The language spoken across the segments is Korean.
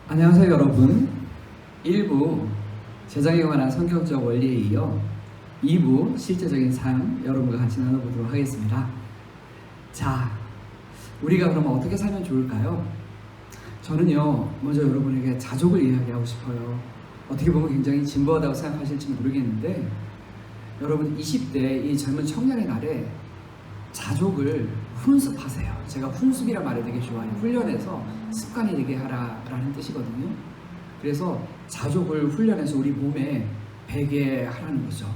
안녕하세요 여러분. 1부 제장에 관한 성경적 원리에 이어 2부 실제적인 삶 여러분과 같이 나눠보도록 하겠습니다. 자, 우리가 그러면 어떻게 살면 좋을까요? 저는요 먼저 여러분에게 자족을 이야기하고 싶어요. 어떻게 보면 굉장히 진부하다고 생각하실지 모르겠는데, 여러분 20대 이 젊은 청년의 날에 자족을 훈습하세요. 제가 훈습이란 말을 되게 좋아해요. 훈련해서 습관이 되게 하라라는 뜻이거든요. 그래서 자족을 훈련해서 우리 몸에 배게 하라는 거죠.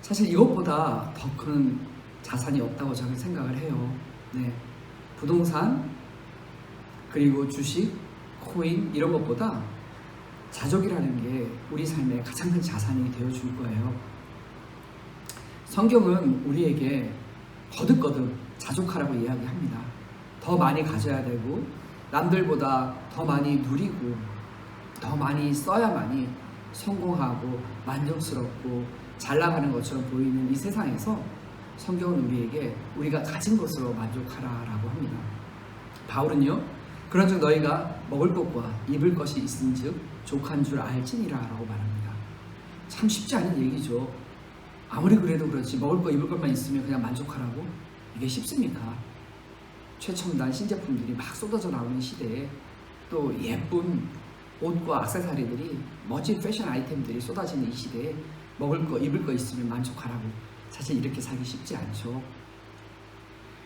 사실 이것보다 더 큰 자산이 없다고 저는 생각을 해요. 네. 부동산, 그리고 주식, 코인 이런 것보다 자족이라는 게 우리 삶의 가장 큰 자산이 되어줄 거예요. 성경은 우리에게 거듭거듭 자족하라고 이야기합니다. 더 많이 가져야 되고, 남들보다 더 많이 누리고, 더 많이 써야만이 성공하고 만족스럽고 잘 나가는 것처럼 보이는 이 세상에서 성경은 우리에게 우리가 가진 것으로 만족하라라고 합니다. 바울은요, 그런즉 너희가 먹을 것과 입을 것이 있은즉 족한 줄 알지니라 라고 말합니다. 참 쉽지 않은 얘기죠. 아무리 그래도 그렇지 먹을 거 입을 것만 있으면 그냥 만족하라고? 이게 쉽습니까? 최첨단 신제품들이 막 쏟아져 나오는 시대에, 또 예쁜 옷과 액세서리들이, 멋진 패션 아이템들이 쏟아지는 이 시대에 먹을 거 입을 거 있으면 만족하라고, 사실 이렇게 살기 쉽지 않죠.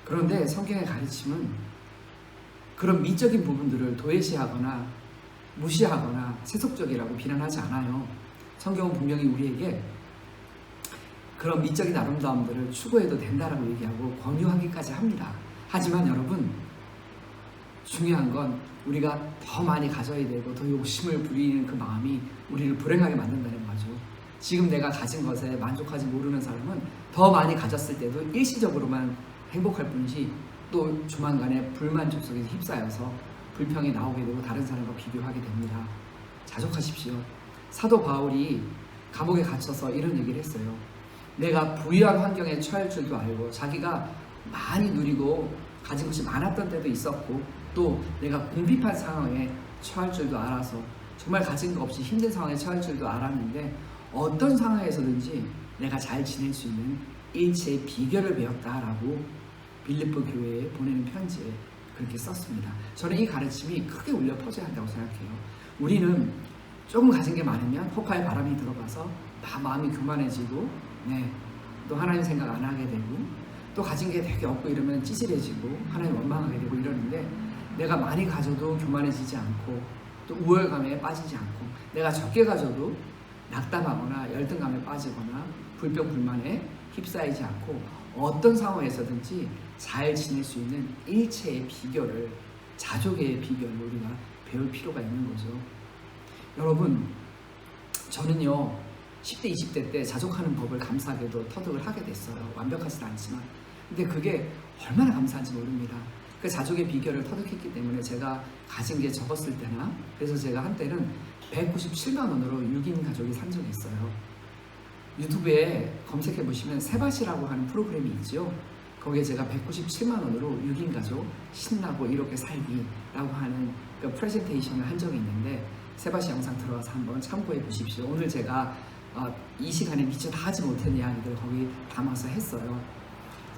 그런데 성경의 가르침은 그런 미적인 부분들을 도외시하거나 무시하거나 세속적이라고 비난하지 않아요. 성경은 분명히 우리에게 그런 미적인 아름다움들을 추구해도 된다라고 얘기하고 권유하기까지 합니다. 하지만 여러분, 중요한 건 우리가 더 많이 가져야 되고 더 욕심을 부리는 그 마음이 우리를 불행하게 만든다는 거죠. 지금 내가 가진 것에 만족하지 모르는 사람은 더 많이 가졌을 때도 일시적으로만 행복할 뿐이지, 또 조만간에 불만족 속에 휩싸여서 불평이 나오게 되고 다른 사람과 비교하게 됩니다. 자족하십시오. 사도 바울이 감옥에 갇혀서 이런 얘기를 했어요. 내가 부유한 환경에 처할 줄도 알고, 자기가 많이 누리고 가진 것이 많았던 때도 있었고, 또 내가 궁핍한 상황에 처할 줄도 알아서 정말 가진 거 없이 힘든 상황에 처할 줄도 알았는데, 어떤 상황에서든지 내가 잘 지낼 수 있는 일체의 비결을 배웠다라고 빌립보 교회에 보내는 편지에 그렇게 썼습니다. 저는 이 가르침이 크게 울려 퍼져야 한다고 생각해요. 우리는 조금 가진 게 많으면 폭파의 바람이 들어가서 마음이 교만해지고, 또 하나님 생각 안 하게 되고, 또 가진 게 되게 없고 이러면 찌질해지고 하나님 원망하게 되고 이러는데, 내가 많이 가져도 교만해지지 않고 또 우월감에 빠지지 않고, 내가 적게 가져도 낙담하거나 열등감에 빠지거나 불평불만에 휩싸이지 않고 어떤 상황에서든지 잘 지낼 수 있는 일체의 비결을, 자족의 비결을 우리가 배울 필요가 있는 거죠. 여러분, 저는요 10대 20대 때 자족하는 법을 감사하게도 터득을 하게 됐어요. 완벽하진 않지만. 근데 그게 얼마나 감사한지 모릅니다. 그 자족의 비결을 터득했기 때문에 제가 가진 게 적었을 때나, 그래서 제가 한때는 197만 원으로 6인 가족이 산정했어요. 유튜브에 검색해 보시면 세바시라고 하는 프로그램이 있죠. 거기에 제가 197만 원으로 6인 가족 신나고 이렇게 살기라고 하는 그 프레젠테이션을 한 적이 있는데, 세바시 영상 들어가서 한번 참고해 보십시오. 오늘 제가 이 시간에 미처 다 하지 못한 이야기들 거기 담아서 했어요.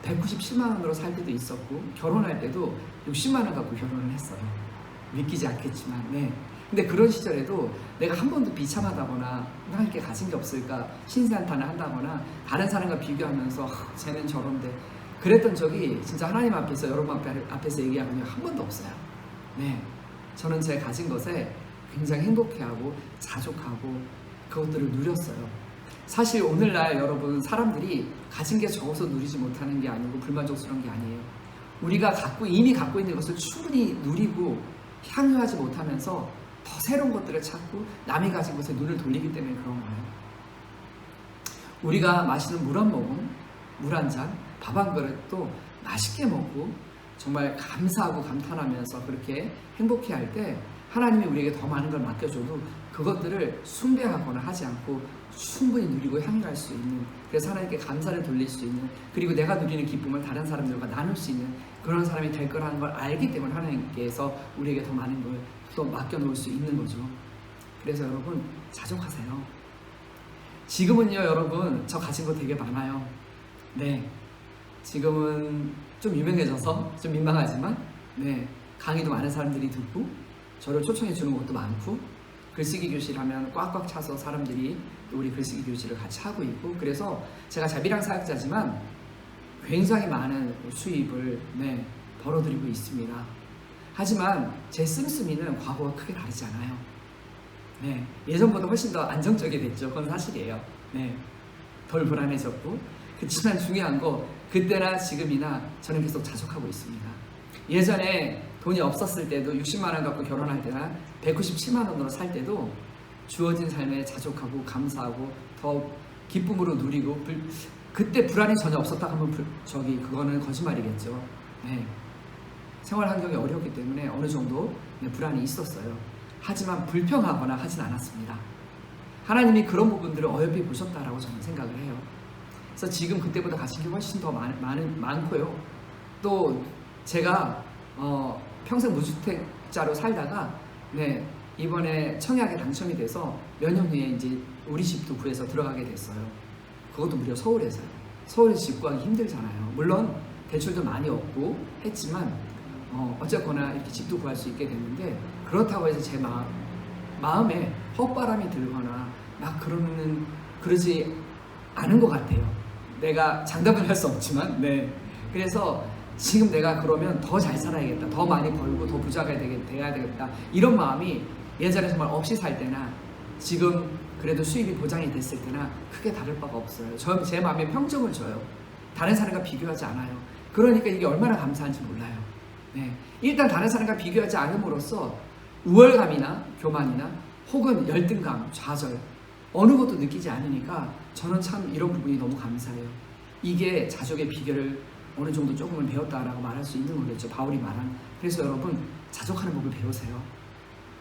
197만 원으로 살 때도 있었고, 결혼할 때도 60만 원 갖고 결혼을 했어요. 믿기지 않겠지만, 근데 그런 시절에도 내가 한 번도 비참하다거나 하나님께 가진 게 없을까 신세한탄을 한다거나 다른 사람과 비교하면서 쟤는 저런데 그랬던 적이 진짜 하나님 앞에서, 여러분 앞에서 얘기하면 한 번도 없어요. 저는 제 가진 것에 굉장히 행복해하고 자족하고 그것들을 누렸어요. 사실 오늘날 여러분, 사람들이 가진 게 적어서 누리지 못하는 게 아니고 불만족스러운 게 아니에요. 우리가 이미 갖고 있는 것을 충분히 누리고 향유하지 못하면서 더 새로운 것들을 찾고 남이 가진 것에 눈을 돌리기 때문에 그런 거예요. 우리가 마시는 물 한 모금, 물 한 잔, 밥 한 그릇도 맛있게 먹고 정말 감사하고 감탄하면서 그렇게 행복해할 때, 하나님이 우리에게 더 많은 걸 맡겨줘도 그것들을 숭배하거나 하지 않고 충분히 누리고 향유할 수 있는, 그래서 하나님께 감사를 돌릴 수 있는, 그리고 내가 누리는 기쁨을 다른 사람들과 나눌 수 있는 그런 사람이 될 거라는 걸 알기 때문에 하나님께서 우리에게 더 많은 걸 또 맡겨놓을 수 있는 거죠. 그래서 여러분 자족하세요. 지금은요 여러분 저 가진 거 되게 많아요. 네, 지금은 좀 유명해져서 좀 민망하지만 네, 강의도 많은 사람들이 듣고 저를 초청해 주는 것도 많고, 글쓰기 교실 하면 꽉꽉 차서 사람들이 우리 글쓰기 교실을 같이 하고 있고, 그래서 제가 자비랑 사역자지만 굉장히 많은 수입을 네, 벌어들이고 있습니다. 하지만 제 씀씀이는 과거와 크게 다르지 않아요. 네, 예전보다 훨씬 더 안정적이 됐죠. 그건 사실이에요. 네, 덜 불안해졌고, 그렇지만 중요한 거 그때나 지금이나 저는 계속 자족하고 있습니다. 예전에 돈이 없었을 때도 60만 원 갖고 결혼할 때나 197만 원으로 살 때도 주어진 삶에 자족하고 감사하고 더 기쁨으로 누리고, 그때 불안이 전혀 없었다 하면 그거는 거짓말이겠죠. 네. 생활 환경이 어려웠기 때문에 어느 정도 불안이 있었어요. 하지만 불평하거나 하진 않았습니다. 하나님이 그런 부분들을 어여삐 보셨다라고 저는 생각을 해요. 그래서 지금 그때보다 가진 게 훨씬 더 많고요. 또 제가 평생 무주택자로 살다가 네, 이번에 청약에 당첨이 돼서 몇 년 후에 이제 우리 집도 구해서 들어가게 됐어요. 그것도 무려 서울에서요. 서울에서 집 구하기 힘들잖아요. 물론 대출도 많이 얻고 했지만 어쨌거나 이렇게 집도 구할 수 있게 됐는데, 그렇다고 해서 제 마음에 헛바람이 들거나 막 그러지 않은 것 같아요. 내가 장담을 할 수 없지만 네. 그래서 지금 내가 그러면 더 잘 살아야겠다, 더 많이 벌고 더 부자가 돼야 되겠다, 이런 마음이 예전에 정말 없이 살 때나 지금 그래도 수입이 보장이 됐을 때나 크게 다를 바가 없어요. 제 마음에 평정을 줘요. 다른 사람과 비교하지 않아요. 그러니까 이게 얼마나 감사한지 몰라요. 네. 일단 다른 사람과 비교하지 않음으로써 우월감이나 교만이나 혹은 열등감, 좌절 어느 것도 느끼지 않으니까 저는 참 이런 부분이 너무 감사해요. 이게 자족의 비결을 어느 정도 조금은 배웠다라고 말할 수 있는 거겠죠. 바울이 말한. 그래서 여러분 자족하는 법을 배우세요.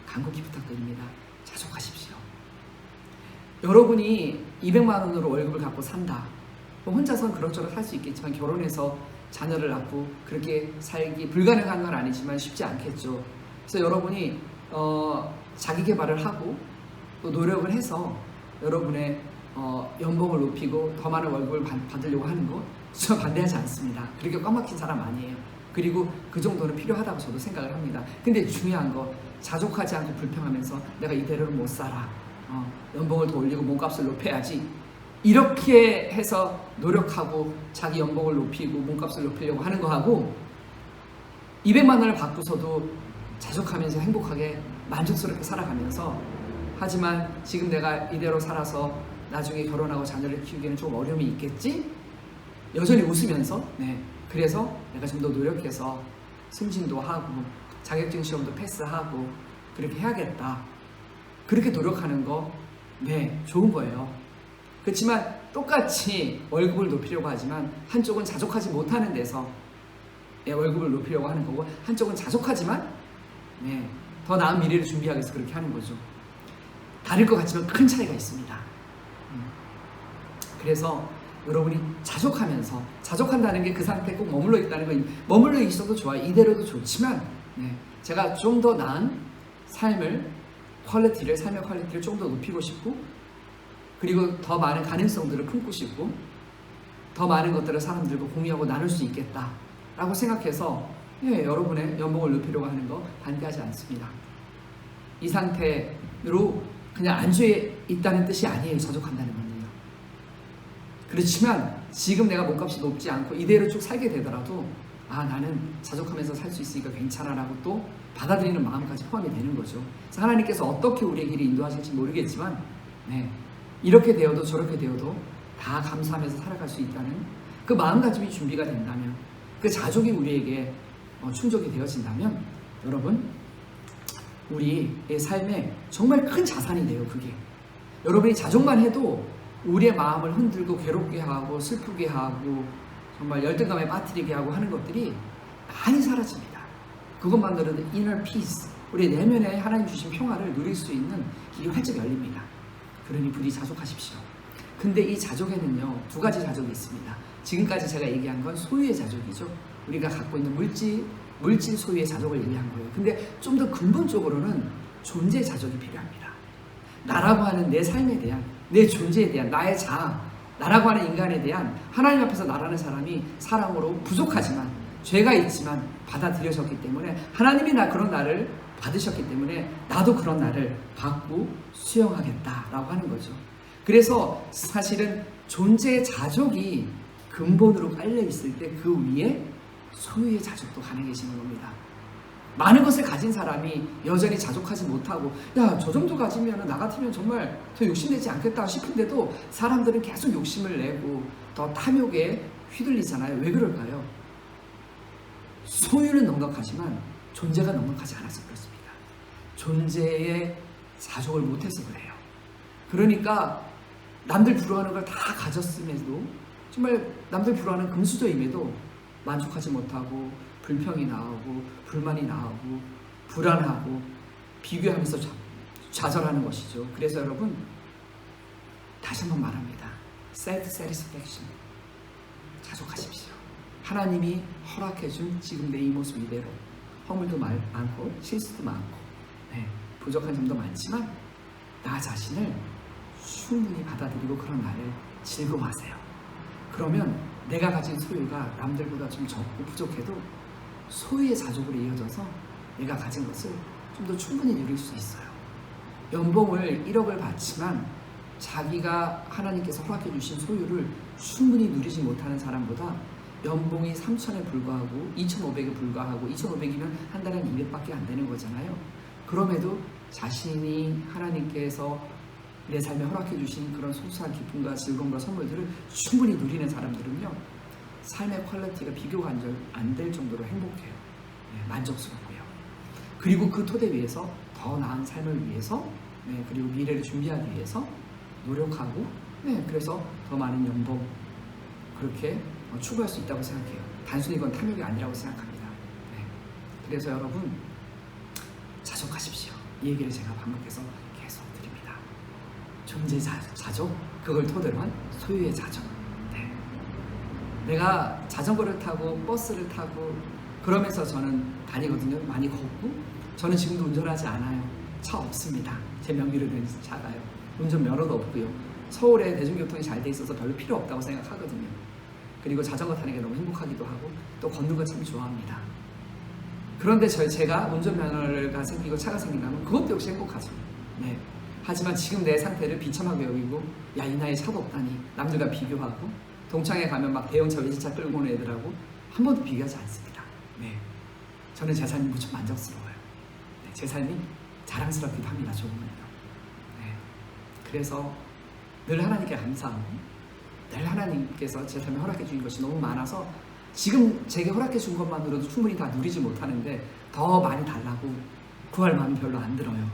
간곡히 부탁드립니다. 자족하십시오. 여러분이 200만 원으로 월급을 갖고 산다. 혼자서는 그럭저럭 살 수 있겠지만 결혼해서 자녀를 낳고 그렇게 살기 불가능한 건 아니지만 쉽지 않겠죠. 그래서 여러분이 자기 개발을 하고 또 노력을 해서 여러분의 연봉을 높이고 더 많은 월급을 받으려고 하는 거 저 반대하지 않습니다. 그렇게 꽉막힌 사람 아니에요. 그리고 그 정도는 필요하다고 저도 생각을 합니다. 근데 중요한 거 자족하지 않고 불평하면서 내가 이대로는 못 살아, 연봉을 더 올리고 몸값을 높여야지, 이렇게 해서 노력하고 자기 연봉을 높이고 몸값을 높이려고 하는 거하고 200만 원을 받고서도 자족하면서 행복하게 만족스럽게 살아가면서, 하지만 지금 내가 이대로 살아서 나중에 결혼하고 자녀를 키우기에는 좀 어려움이 있겠지? 여전히 웃으면서 네, 그래서 내가 좀 더 노력해서 승진도 하고 자격증 시험도 패스하고 그렇게 해야겠다, 그렇게 노력하는 거 네, 좋은 거예요. 그렇지만 똑같이 월급을 높이려고 하지만 한쪽은 자족하지 못하는 데서 월급을 높이려고 하는 거고, 한쪽은 자족하지만 네, 더 나은 미래를 준비하기 위해서 그렇게 하는 거죠. 다를 것 같지만 큰 차이가 있습니다. 그래서 여러분이 자족한다는 게 그 상태에 꼭 머물러 있다는 거, 머물러 있어도 좋아요. 이대로도 좋지만 네, 제가 좀 더 나은 삶의 퀄리티를 좀 더 높이고 싶고, 그리고 더 많은 가능성들을 품고 싶고, 더 많은 것들을 사람들과 공유하고 나눌 수 있겠다라고 생각해서 예, 여러분의 연봉을 높이려고 하는 거 반대하지 않습니다. 이 상태로 그냥 안주해 있다는 뜻이 아니에요. 자족한다는 건요. 그렇지만 지금 내가 몸값이 높지 않고 이대로 쭉 살게 되더라도 나는 자족하면서 살 수 있으니까 괜찮아라고 또 받아들이는 마음까지 포함이 되는 거죠. 그래서 하나님께서 어떻게 우리의 길을 인도하실지 모르겠지만 네, 이렇게 되어도 저렇게 되어도 다 감사하면서 살아갈 수 있다는 그 마음가짐이 준비가 된다면, 그 자족이 우리에게 충족이 되어진다면 여러분 우리의 삶에 정말 큰 자산이 돼요. 그게 여러분이 자족만 해도 우리의 마음을 흔들고 괴롭게 하고 슬프게 하고 정말 열등감에 빠뜨리게 하고 하는 것들이 많이 사라집니다. 그것만으로도 inner peace, 우리 내면에 하나님 주신 평화를 누릴 수 있는 길이 활짝 열립니다. 그러니 부디 자족하십시오. 근데 이 자족에는요, 두 가지 자족이 있습니다. 지금까지 제가 얘기한 건 소유의 자족이죠. 우리가 갖고 있는 물질 소유의 자족을 얘기한 거예요. 근데 좀 더 근본적으로는 존재의 자족이 필요합니다. 나라고 하는 내 삶에 대한, 내 존재에 대한, 나의 자아, 나라고 하는 인간에 대한 하나님 앞에서 나라는 사람이 사랑으로 부족하지만, 죄가 있지만 받아들여졌기 때문에, 하나님이 그런 나를 받으셨기 때문에 나도 그런 나를 받고 수용하겠다라고 하는 거죠. 그래서 사실은 존재의 자족이 근본으로 깔려 있을 때 그 위에 소유의 자족도 가능해지는 겁니다. 많은 것을 가진 사람이 여전히 자족하지 못하고, 야, 저 정도 가지면 나 같으면 정말 더 욕심내지 않겠다 싶은데도 사람들은 계속 욕심을 내고 더 탐욕에 휘둘리잖아요. 왜 그럴까요? 소유는 넉넉하지만 존재가 넉넉하지 않아서 그렇습니다. 존재의 자족을 못해서 그래요. 그러니까 남들 부러워하는 걸 다 가졌음에도, 정말 남들 부러워하는 금수저임에도 만족하지 못하고 불평이 나오고 불만이 나오고 불안하고 비교하면서 좌절하는 것이죠. 그래서 여러분, 다시 한번 말합니다. self-satisfaction, 자족하십시오. 하나님이 허락해준 지금 내 이 모습 이대로, 허물도 많고 실수도 많고 부족한 점도 많지만 나 자신을 충분히 받아들이고 그런 나를 즐거워하세요. 그러면 내가 가진 소유가 남들보다 좀 적고 부족해도 소유의 자족으로 이어져서 내가 가진 것을 좀 더 충분히 누릴 수 있어요. 연봉을 1억을 받지만 자기가 하나님께서 허락해 주신 소유를 충분히 누리지 못하는 사람보다 연봉이 3,000에 불과하고 2,500에 불과하고, 2,500이면 한 달에 200밖에 안 되는 거잖아요. 그럼에도 자신이 하나님께서 내 삶에 허락해 주신 그런 소소한 기쁨과 즐거움과 선물들을 충분히 누리는 사람들은요, 삶의 퀄리티가 비교가 안 될 정도로 행복해요. 만족스럽고요. 그리고 그 토대 위에서 더 나은 삶을 위해서, 그리고 미래를 준비하기 위해서 노력하고, 그래서 더 많은 연봉 그렇게 추구할 수 있다고 생각해요. 단순히 이건 탐욕이 아니라고 생각합니다. 그래서 여러분, 자족하십시오. 이 얘기를 제가 반복해서 계속 드립니다. 존재의 자족, 그걸 토대로 한 소유의 자족. 내가 자전거를 타고 버스를 타고 그러면서 저는 다니거든요. 많이 걷고. 저는 지금도 운전하지 않아요. 차 없습니다. 제 명의로 된 차가요. 운전면허도 없고요. 서울에 대중교통이 잘 돼 있어서 별로 필요 없다고 생각하거든요. 그리고 자전거 타는 게 너무 행복하기도 하고 또 걷는 거 참 좋아합니다. 그런데 제가 운전면허가 생기고 차가 생긴다면 그것도 역시 행복하죠. 하지만 지금 내 상태를 비참하게 여기고, 야, 이 나이에 차도 없다니, 남들과 비교하고, 동창회 가면 막 대형차 외제차 끌고 오는 애들하고 한 번도 비교하지 않습니다. 저는 제 삶이 무척 만족스러워요. 제 삶이 자랑스럽기도 합니다. 조금은요. 그래서 늘 하나님께 감사하고, 늘 하나님께서 제 삶에 허락해 주신 것이 너무 많아서 지금 제게 허락해 준 것만으로도 충분히 다 누리지 못하는데 더 많이 달라고 구할 마음이 별로 안 들어요.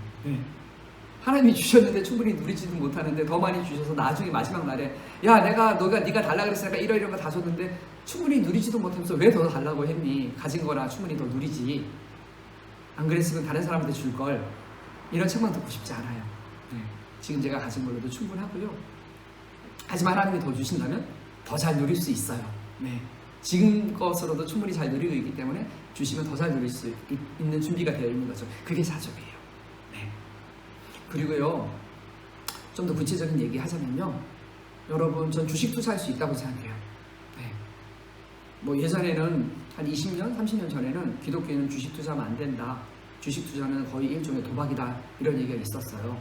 하나님이 주셨는데 충분히 누리지도 못하는데 더 많이 주셔서 나중에 마지막 날에, 야, 네가 달라 그랬으니까 이런 거 다 줬는데 충분히 누리지도 못하면서 왜 더 달라고 했니? 가진 거나 충분히 더 누리지. 안 그랬으면 다른 사람한테 줄 걸. 이런 책만 듣고 싶지 않아요. 지금 제가 가진 걸로도 충분하고요. 하지만 하나님이 더 주신다면 더 잘 누릴 수 있어요. 지금 것으로도 충분히 잘 누리고 있기 때문에 주시면 더 잘 누릴 수 있는 준비가 되어 있는 거죠. 그게 자족이에요. 그리고요, 좀 더 구체적인 얘기 하자면요, 여러분, 전 주식 투자할 수 있다고 생각해요. 뭐 예전에는 한 20년, 30년 전에는 기독교인은 주식 투자하면 안 된다, 주식 투자는 거의 일종의 도박이다, 이런 얘기가 있었어요.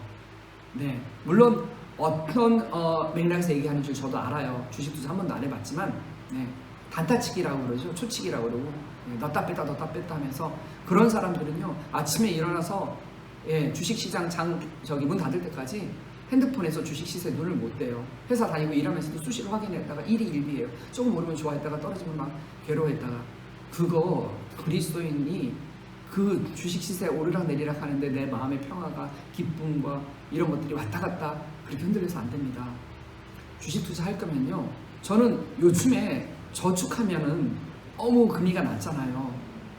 물론 어떤 맥락에서 얘기하는 줄 저도 알아요. 주식 투자 한 번도 안 해봤지만, 단타치기라고 그러죠. 초치기라고 그러고, 넣었다 뺐다 하면서, 그런 사람들은요, 아침에 일어나서 주식시장 문 닫을 때까지 핸드폰에서 주식 시세에 눈을 못 떼요. 회사 다니고 일하면서도 수시로 확인했다가 일이 일비예요. 조금 오르면 좋아했다가 떨어지면 막 괴로워했다가. 그거 그리스도인이 그 주식 시세 오르락 내리락 하는데 내 마음의 평화가, 기쁨과 이런 것들이 왔다 갔다 그렇게 흔들려서 안 됩니다. 주식 투자할 거면요, 저는 요즘에 저축하면은 너무 금리가 낮잖아요.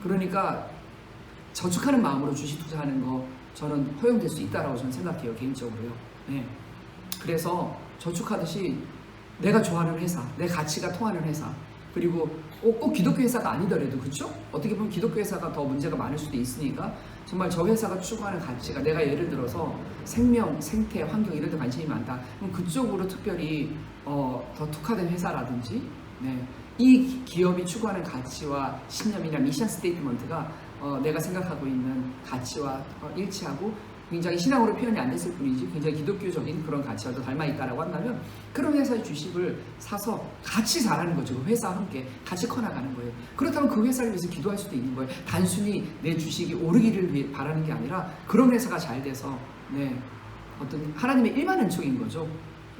그러니까 저축하는 마음으로 주식 투자하는 거 저는 허용될 수 있다라고 저는 생각해요, 개인적으로요. 네. 그래서 저축하듯이 내가 좋아하는 회사, 내 가치가 통하는 회사, 그리고 꼭 기독교 회사가 아니더라도, 그렇죠? 어떻게 보면 기독교 회사가 더 문제가 많을 수도 있으니까 정말 저 회사가 추구하는 가치가, 내가 예를 들어서 생명, 생태, 환경 이런 데 관심이 많다, 그럼 그쪽으로 특별히 더 특화된 회사라든지, 네, 이 기업이 추구하는 가치와 신념이나 미션 스테이트먼트가 내가 생각하고 있는 가치와 일치하고 굉장히 신앙으로 표현이 안 됐을 뿐이지 굉장히 기독교적인 그런 가치와 더 닮아있다라고 한다면 그런 회사의 주식을 사서 같이 잘하는 거죠. 그 회사와 함께 같이 커나가는 거예요. 그렇다면 그 회사를 위해서 기도할 수도 있는 거예요. 단순히 내 주식이 오르기를 위해 바라는 게 아니라 그런 회사가 잘 돼서, 네, 어떤 하나님의 일반 은총인 거죠.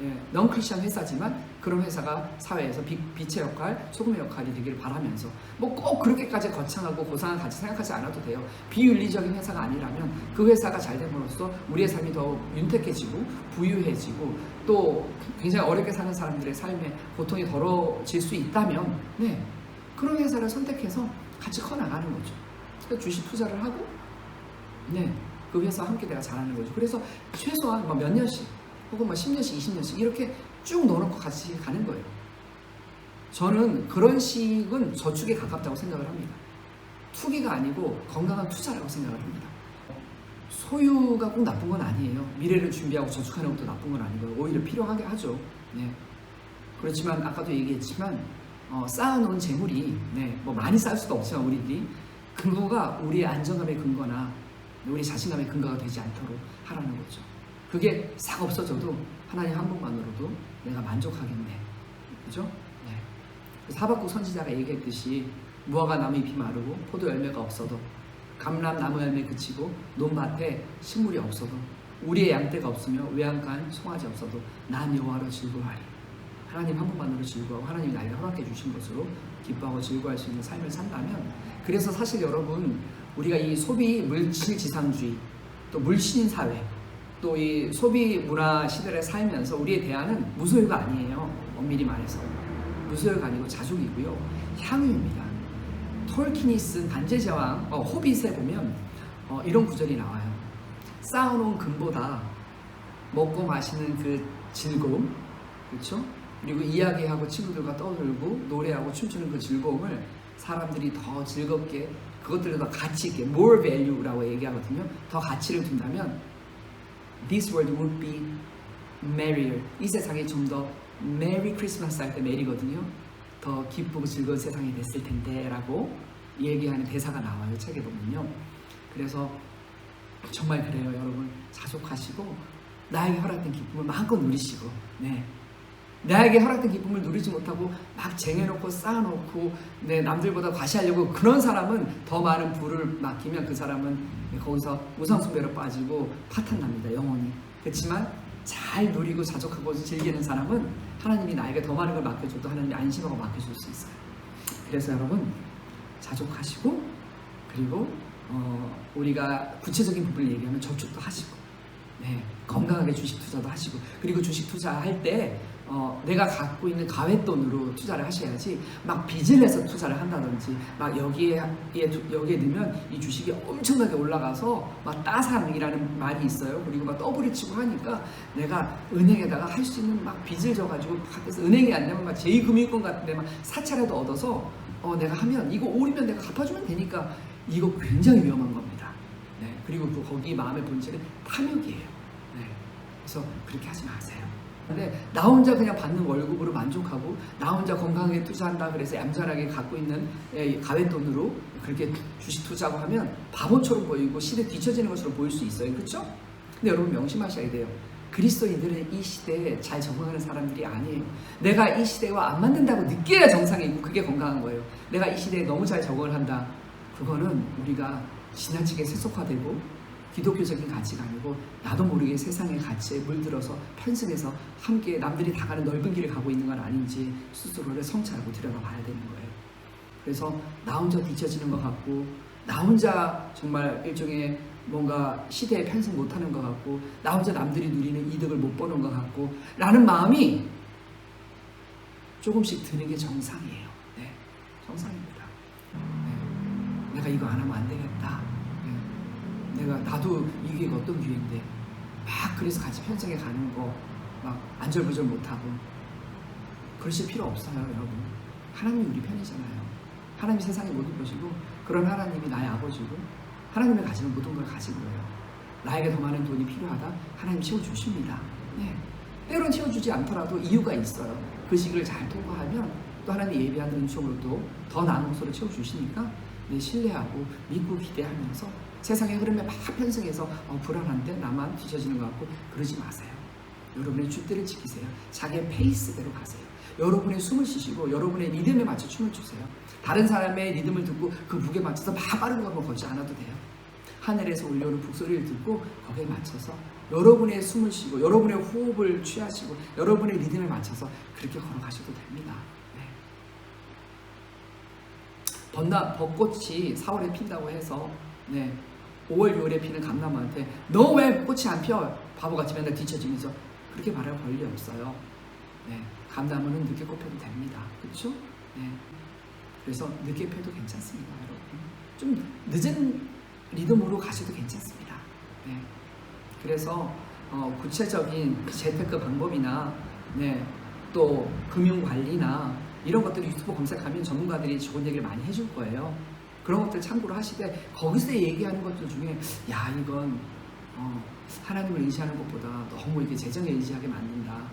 예, 넌 크리스천 회사지만 그런 회사가 사회에서 빛의 역할, 소금의 역할이 되기를 바라면서, 뭐 꼭 그렇게까지 거창하고 고상한 가치 생각하지 않아도 돼요. 비윤리적인 회사가 아니라면 그 회사가 잘 됨으로써 우리의 삶이 더 윤택해지고 부유해지고 또 굉장히 어렵게 사는 사람들의 삶의 고통이 덜어질 수 있다면, 네, 그런 회사를 선택해서 같이 커나가는 거죠. 그러니까 주식 투자를 하고, 네, 그 회사와 함께 내가 잘하는 거죠. 그래서 최소한 몇 년씩 혹은 10년씩 20년씩 이렇게 쭉 넣어놓고 같이 가는 거예요. 저는 그런 식은 저축에 가깝다고 생각을 합니다. 투기가 아니고 건강한 투자라고 생각을 합니다. 소유가 꼭 나쁜 건 아니에요. 미래를 준비하고 저축하는 것도 나쁜 건 아니고요. 오히려 필요하게 하죠. 네. 그렇지만 아까도 얘기했지만 쌓아놓은 재물이, 네, 뭐 많이 쌓을 수도 없지만 우리들이 근거가 우리의 안정감의 근거나 우리 자신감의 근거가 되지 않도록 하라는 거죠. 그게 싹 없어져도 하나님 한 분만으로도 내가 만족하겠네. 그죠? 네. 그래서 하박국 선지자가 얘기했듯이 무화과 나무 잎이 마르고 포도 열매가 없어도, 감람 나무 열매 그치고 논밭에 식물이 없어도, 우리의 양떼가 없으며 외양간 송아지 없어도 난 여호와로 즐거워하리. 하나님 한 분만으로 즐거워하고 하나님이 나에게 허락해 주신 것으로 기뻐하고 즐거워할 수 있는 삶을 산다면, 그래서 사실 여러분, 우리가 이 소비 물질 지상주의, 또 물신 사회, 또 이 소비 문화 시대를 살면서 우리의 대안은 무소유가 아니에요. 엄밀히 말해서 무소유가 아니고 자족이고요, 향유입니다. 톨킨이 쓴 반지의 제왕 호빗에 보면 이런 구절이 나와요. 쌓아놓은 금보다 먹고 마시는 그 즐거움, 그렇죠? 그리고 이야기하고 친구들과 떠들고 노래하고 춤추는 그 즐거움을 사람들이 더 즐겁게, 그것들을 더 가치 있게, more value라고 얘기하거든요. 더 가치를 둔다면 this world would be merrier. 이 세상이 좀 더 메리 크리스마스 할 때 메리거든요. 더 기쁘고 즐거운 세상이 됐을 텐데 라고 얘기하는 대사가 나와요, 책에 보면요. 그래서 정말 그래요, 여러분. 자족하시고 나에게 허락된 기쁨을 마음껏 누리시고, 네, 나에게 허락된 기쁨을 누리지 못하고 막 쟁여놓고 쌓아놓고, 네, 남들보다 과시하려고 그런 사람은 더 많은 부를 맡기면 그 사람은 거기서 우상숭배로 빠지고 파탄납니다, 영원히. 그렇지만 잘 누리고 자족하고 즐기는 사람은 하나님이 나에게 더 많은 걸 맡겨줘도 하나님이 안심하고 맡겨줄 수 있어요. 그래서 여러분, 자족하시고, 그리고 우리가 구체적인 부분을 얘기하면 저축도 하시고, 네, 건강하게 주식 투자도 하시고, 그리고 주식 투자할 때 내가 갖고 있는 가외돈으로 투자를 하셔야지 막 빚을 내서 투자를 한다든지 막 여기에 넣으면 이 주식이 엄청나게 올라가서 막 따상이라는 말이 있어요. 그리고 막 더블을 치고 하니까 내가 은행에다가 할 수 있는 막 빚을 져가지고 밖에서 은행이 안 되면 막 제2금융권 같은데 막 사채라도 얻어서 내가 하면 이거 오르면 내가 갚아주면 되니까, 이거 굉장히 위험한 겁니다. 네, 그리고 거기 마음의 본질은 탐욕이에요. 네, 그래서 그렇게 하지 마세요. 근데 나 혼자 그냥 받는 월급으로 만족하고 나 혼자 건강하게 투자한다 그래서 얌전하게 갖고 있는 가외돈으로 그렇게 주식 투자하고 하면 바보처럼 보이고 시대에 뒤처지는 것으로 보일 수 있어요. 그렇죠? 근데 여러분 명심하셔야 돼요. 그리스도인들은 이 시대에 잘 적응하는 사람들이 아니에요. 내가 이 시대와 안 맞는다고 느껴야 정상이고 그게 건강한 거예요. 내가 이 시대에 너무 잘 적응을 한다, 그거는 우리가 지나치게 세속화되고 기독교적인 가치가 아니고 나도 모르게 세상의 가치에 물들어서 편승해서 함께 남들이 다 가는 넓은 길을 가고 있는 건 아닌지 스스로를 성찰하고 들여다봐야 되는 거예요. 그래서 나 혼자 뒤처지는 것 같고, 나 혼자 정말 일종의 뭔가 시대에 편승 못하는 것 같고, 나 혼자 남들이 누리는 이득을 못 보는 것 같고 라는 마음이 조금씩 드는 게 정상이에요. 네, 정상입니다. 네, 내가 이거 안 하면 안 되겠다. 네, 나도 이게 어떤 기회인데 막 그래서 같이 편성해 가는 거 막 안절부절 못하고 그러실 필요 없어요. 여러분, 하나님이 우리 편이잖아요. 하나님이 세상의 모든 보시고 그런 하나님이 나의 아버지고 하나님이 가지는 모든 걸 가진 거예요. 나에게 더 많은 돈이 필요하다? 하나님 채워주십니다. 때로는 채워주지 않더라도 이유가 있어요. 그 시기를 잘 통과하면 또 하나님 예비한 은총으로도 더 나은 것으로 채워주시니까 신뢰하고 믿고 기대하면서 세상의 흐름에 막 편승해서 불안한데 나만 뒤처지는 것 같고 그러지 마세요. 여러분의 줏대를 지키세요. 자기의 페이스대로 가세요. 여러분의 숨을 쉬시고 여러분의 리듬에 맞춰 춤을 추세요. 다른 사람의 리듬을 듣고 그 북에 맞춰서 막 빠른 걸로 걷지 않아도 돼요. 하늘에서 올려오는 북소리를 듣고 거기에 맞춰서 여러분의 숨을 쉬고 여러분의 호흡을 취하시고 여러분의 리듬에 맞춰서 그렇게 걸어가셔도 됩니다. 벚꽃이 4월에 핀다고 해서 5월, 6월에 피는 감나무한테 너 왜 꽃이 안 펴? 바보같이 맨날 뒤처지면서 그렇게 말할 권리 없어요. 감나무는 늦게 꽃 펴도 됩니다. 그렇죠? 그래서 늦게 펴도 괜찮습니다. 여러분, 좀 늦은 리듬으로 가셔도 괜찮습니다. 그래서 구체적인 재테크 방법이나 또 금융관리나 이런 것들을 유튜브 검색하면 전문가들이 좋은 얘기를 많이 해줄 거예요. 그런 것들 참고로 하시되 거기서 얘기하는 것들 중에 이건 하나님을 의지하는 것보다 너무 이렇게 재정에 의지하게 만든다.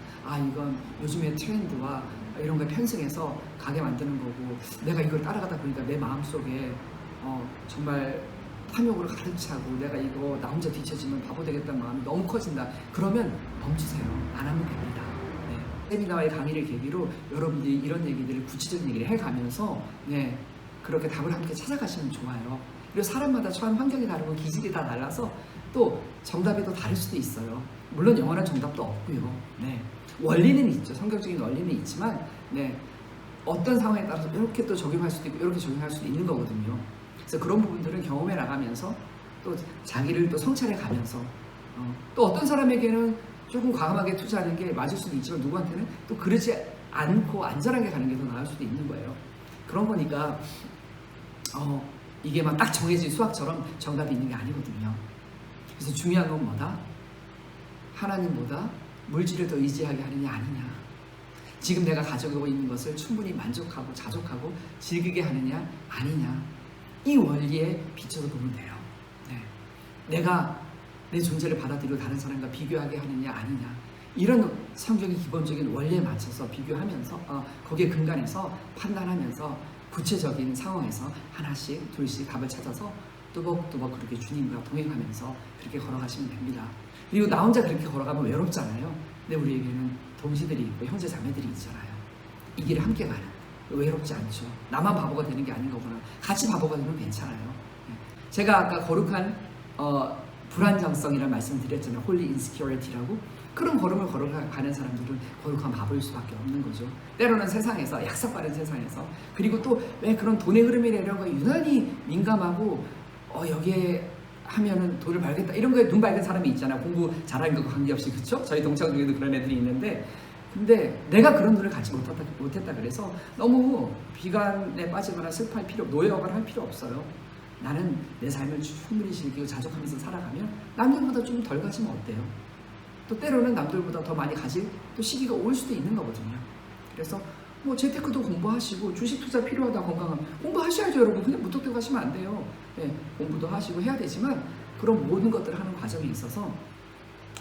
이건 요즘의 트렌드와 이런 거에 편승해서 가게 만드는 거고 내가 이걸 따라가다 보니까 내 마음속에 정말 탐욕으로 가득 차고 내가 이거 나 혼자 뒤처지면 바보 되겠다는 마음이 너무 커진다. 그러면 멈추세요. 안 하면 됩니다. 세미나와의 강의를 계기로 여러분들이 이런 얘기들을 구체적인 얘기를 해가면서 그렇게 답을 함께 찾아가시면 좋아요. 그리고 사람마다 처한 환경이 다르고 기질이 다 달라서 또 정답이 또 다를 수도 있어요. 물론 영원한 정답도 없고요. 원리는 있죠. 성경적인 원리는 있지만 어떤 상황에 따라서 이렇게 또 적용할 수도 있고 이렇게 적용할 수도 있는 거거든요. 그래서 그런 부분들은 경험해 나가면서 또 자기를 또 성찰해 가면서 또 어떤 사람에게는 조금 과감하게 투자하는 게 맞을 수도 있지만 누구한테는 또 그러지 않고 안전하게 가는 게 더 나을 수도 있는 거예요. 그런 거니까 이게 막 딱 정해진 수학처럼 정답이 있는 게 아니거든요. 그래서 중요한 건 뭐다? 하나님보다 물질을 더 의지하게 하느냐 아니냐. 지금 내가 가지고 있는 것을 충분히 만족하고 자족하고 즐기게 하느냐 아니냐. 이 원리에 비춰서 보면 돼요. 내가 내 존재를 받아들이고 다른 사람과 비교하게 하느냐 아니냐. 이런 성경의 기본적인 원리에 맞춰서 비교하면서 거기에 근간해서 판단하면서 구체적인 상황에서 하나씩 둘씩 답을 찾아서 뚜벅뚜벅 그렇게 주님과 동행하면서 그렇게 걸어가시면 됩니다. 그리고 나 혼자 그렇게 걸어가면 외롭잖아요. 근데 우리에게는 동지들이 있고 형제 자매들이 있잖아요. 이 길을 함께 가는. 외롭지 않죠. 나만 바보가 되는 게 아닌 거구나. 같이 바보가 되면 괜찮아요. 제가 아까 거룩한 불안정성이라는 말씀 드렸잖아요. 홀리 인스큐리티라고. 그런 걸음을 걸어가는 사람들은 거룩한 바보일 수밖에 없는 거죠. 때로는 세상에서 약삭빠른 세상에서 그리고 또 왜 그런 돈의 흐름에 이런 거에 유난히 민감하고 여기에 하면은 돈을 벌겠다 이런 거에 눈 밝은 사람이 있잖아요. 공부 잘하는 것과 관계없이. 그렇죠? 저희 동창 중에도 그런 애들이 있는데 근데 내가 그런 눈을 갖지 못했다 그래서 너무 비관에 빠지거나 슬퍼할 필요, 노여워를 할 필요 없어요. 나는 내 삶을 충분히 즐기고 자족하면서 살아가면 남들보다 좀 덜 가지면 어때요? 또 때로는 남들보다 더 많이 가질 또 시기가 올 수도 있는 거거든요. 그래서 재테크도 공부하시고 주식 투자 필요하다 건강하면 공부하셔야죠. 여러분 그냥 무턱대고 하시면 안 돼요. 공부도 하시고 해야 되지만 그런 모든 것들을 하는 과정에 있어서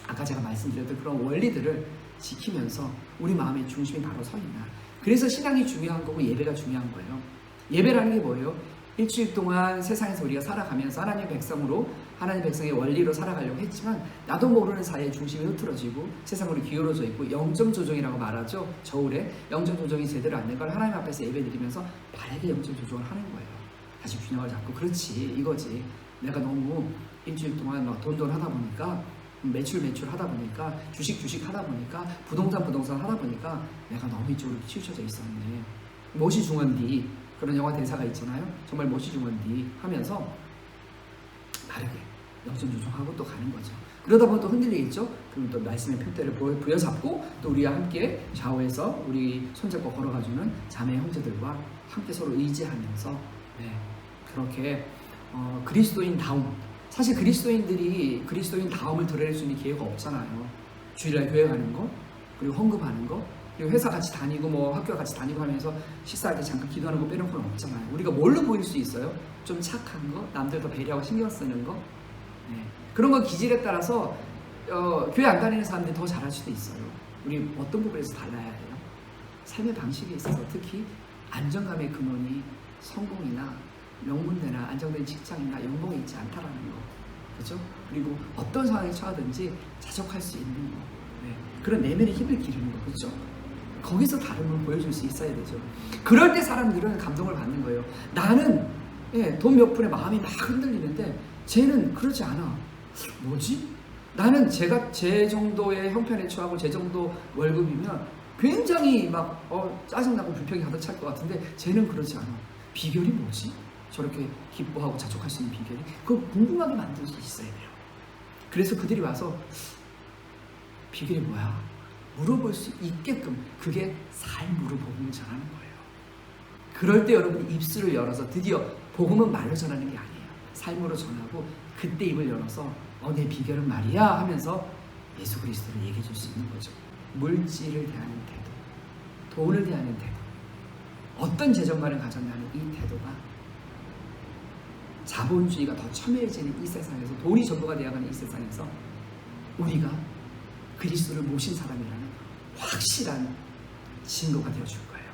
아까 제가 말씀드렸던 그런 원리들을 지키면서 우리 마음의 중심이 바로 서 있나. 그래서 신앙이 중요한 거고 예배가 중요한 거예요. 예배라는 게 뭐예요? 일주일 동안 세상에서 우리가 살아가면서 하나님의 백성으로 하나님의 백성의 원리로 살아가려고 했지만 나도 모르는 사이에 중심이 흐트러지고 세상으로 기울어져 있고 영점 조정이라고 말하죠. 저울에 영점 조정이 제대로 안 된 걸 하나님 앞에서 예배드리면서 바르게 영점 조정을 하는 거예요. 다시 균형을 잡고 그렇지 이거지. 내가 너무 일주일 동안 돈 하다 보니까 매출 하다 보니까 주식 하다 보니까 부동산 하다 보니까 내가 너무 이쪽으로 치우쳐져 있었네. 무엇이 중요한디 그런 영화 대사가 있잖아요. 정말 무엇이 중요한디 하면서 바르게 영점 조정하고 또 가는 거죠. 그러다 보면 또 흔들리겠죠. 그럼 또 말씀의 표대를 부여잡고 또 우리와 함께 좌우에서 우리 손잡고 걸어가주는 자매 형제들과 함께 서로 의지하면서 그렇게 그리스도인다운 사실 그리스도인 다움을 드러낼 수 있는 기회가 없잖아요. 주일날 교회 가는 거, 그리고 헌금하는 거, 그리고 회사 같이 다니고 뭐 학교 같이 다니고 하면서 식사할 때 잠깐 기도하는 거 빼놓은 건 없잖아요. 우리가 뭘로 보일 수 있어요? 좀 착한 거, 남들 더 배려하고 신경 쓰는 거. 네. 그런 거 기질에 따라서 교회 안 다니는 사람들이 더 잘할 수도 있어요. 우리 어떤 부분에서 달라야 돼요? 삶의 방식에 있어서 특히 안정감의 근원이 성공이나 명문대나 안정된 직장이나 연봉에 있지 않다라는 거, 그죠? 그리고 어떤 상황에 처하든지 자족할 수 있는 거, 네. 그런 내면의 힘을 기르는 거, 그죠? 거기서 다름을 보여줄 수 있어야 되죠. 그럴 때 사람들은 감동을 받는 거예요. 나는 돈 몇 푼에 마음이 막 흔들리는데 쟤는 그러지 않아. 뭐지? 나는 제 정도의 형편에 처하고 제 정도 월급이면 굉장히 막 짜증나고 불평이 가득 찰 것 같은데 쟤는 그러지 않아. 비결이 뭐지? 저렇게 기뻐하고 자족할 수 있는 비결이? 그거 궁금하게 만들 수 있어야 돼요. 그래서 그들이 와서 비결이 뭐야? 물어볼 수 있게끔, 그게 삶으로 복음을 전하는 거예요. 그럴 때 여러분이 입술을 열어서, 드디어 복음은 말로 전하는 게 아니에요. 삶으로 전하고, 그때 입을 열어서 내 비결은 말이야 하면서 예수 그리스도를 얘기해 줄 수 있는 거죠. 물질을 대하는 태도, 돈을 대하는 태도, 어떤 재정관을 가졌냐는 이 태도가 자본주의가 더 첨예해지는 이 세상에서, 돈이 전부가 되어가는 이 세상에서 우리가 그리스도를 모신 사람이라는 확실한 증거가 되어줄 거예요.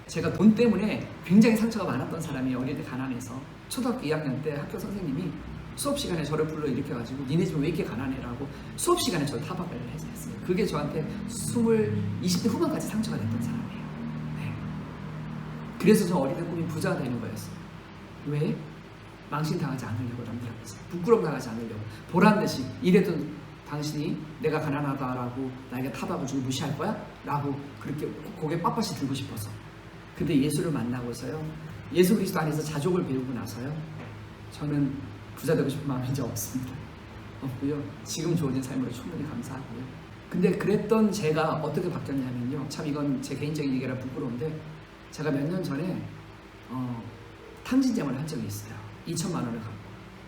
제가 돈 때문에 굉장히 상처가 많았던 사람이 어릴 때 가난해서 초등학교 2학년 때 학교 선생님이 수업 시간에 저를 불러 일으켜가지고 니네 집 왜 이렇게 가난해라고 수업 시간에 저를 타박을 했어요. 그게 저한테 20대 후반까지 상처가 됐던 사람이에요. 네. 그래서 저 어릴 때 꿈이 부자가 되는 거였어요. 왜? 망신당하지 않으려고, 남들 앞에서 부끄러움 당하지 않으려고, 보란듯이 이래도 당신이 내가 가난하다라고 나에게 타박을 주고 무시할 거야? 라고 그렇게 고개 빳빳이 들고 싶어서. 근데 예수를 만나고서요, 예수 그리스도 안에서 자족을 배우고 나서요, 저는 부자 되고 싶은 마음이 이제 없습니다. 없고요. 지금 주어진 삶으로 충분히 감사하고요. 근데 그랬던 제가 어떻게 바뀌었냐면요, 참 이건 제 개인적인 얘기라 부끄러운데, 제가 몇 년 전에 탕진잼을 한 적이 있어요. 2천만 원을 갖고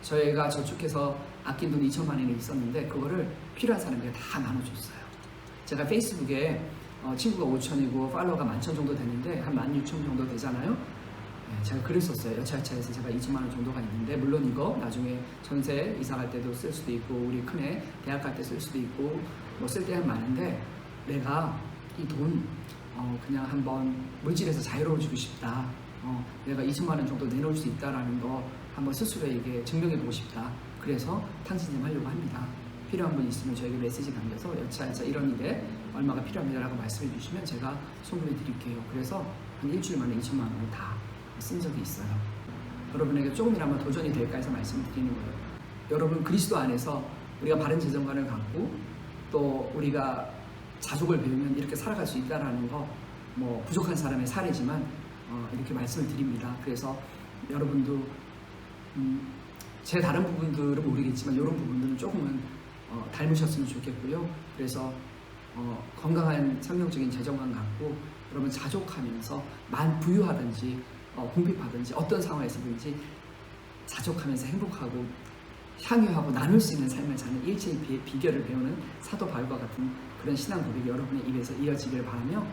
저희가 저축해서 아낀 돈 2천만 원이 있었는데 그거를 필요한 사람에게 다 나눠줬어요. 제가 페이스북에 친구가 5천이고 팔로워가 11,000 정도 되는데 한 16,000 정도 되잖아요. 네, 제가 글을 썼어요. 여차여차해서 제가 2천만 원 정도가 있는데, 물론 이거 나중에 전세 이사 갈 때도 쓸 수도 있고 우리 큰애 대학 갈 때 쓸 수도 있고 뭐 쓸 때는 많은데, 내가 이 돈 그냥 한번 물질에서 자유로워지고 싶다. 내가 2천만 원 정도 내놓을 수 있다라는 거 한번 스스로에게 증명해보고 싶다. 그래서 탕진잼 하려고 합니다. 필요한 분 있으면 저에게 메시지 남겨서 여차여차 이런 일에 얼마가 필요합니다 라고 말씀해 주시면 제가 송금해 드릴게요. 그래서 한 일주일 만에 2천만 원을 다 쓴 적이 있어요. 여러분에게 조금이나마 도전이 될까 해서 말씀을 드리는 거예요. 여러분, 그리스도 안에서 우리가 바른 재정관을 갖고 또 우리가 자족을 배우면 이렇게 살아갈 수 있다는 거, 뭐 부족한 사람의 사례지만 이렇게 말씀을 드립니다. 그래서 여러분도 제 다른 부분들은 모르겠지만 이런 부분들은 조금은 닮으셨으면 좋겠고요. 그래서 건강한 성경적인 재정관 갖고 여러분 자족하면서 부유하든지 궁핍하든지 어떤 상황에서든지 자족하면서 행복하고 향유하고 나눌 수 있는 삶을 사는 일체의 비결을 배우는 사도 바울과 같은 그런 신앙 고백이 여러분의 입에서 이어지길 바라며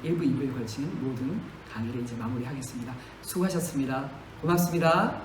1부, 2부에 걸치는 모든 강의를 이제 마무리하겠습니다. 수고하셨습니다. 고맙습니다.